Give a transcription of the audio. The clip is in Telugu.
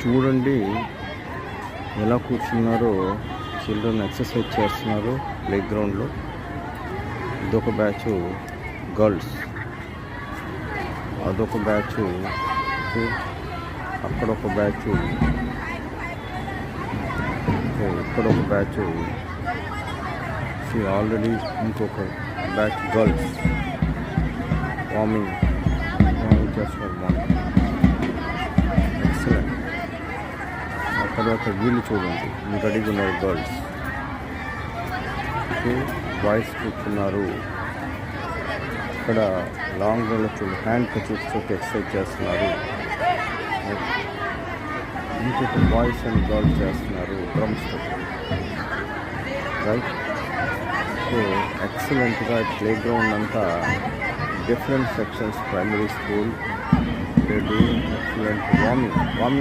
చూడండి ఎలా కూర్చున్నారో. చిల్డ్రన్ ఎక్సర్సైజ్ చేస్తున్నారు ప్లే గ్రౌండ్లో. ఇదొక బ్యాచ్ గర్ల్స్, అదొక బ్యాచ్, అక్కడొక బ్యాచ్, ఇక్కడొక బ్యాచ్. ఆల్రెడీ ఇంకొక బ్యాచ్ గర్ల్స్ వార్మింగ్ చేస్తున్నారు. ఎక్సలెంట్. ఆ తర్వాత వీళ్ళు చూడండి రెడీగా ఉన్నారు గర్ల్స్. బాయ్స్ కూర్చున్నారు. ఇక్కడ లాంగ్ రన్లో చూడండి హ్యాండ్ కచీఫ్ తోటి ఎక్సర్సైజ్ చేస్తున్నారు. ఇంకొక బాయ్స్ అండ్ గర్ల్స్ చేస్తున్నారు డ్రమ్స్ తోటి. రైట్. సో ఎక్సలెంట్గా ప్లే గ్రౌండ్ అంతా different sections primary school. They doing excellent warming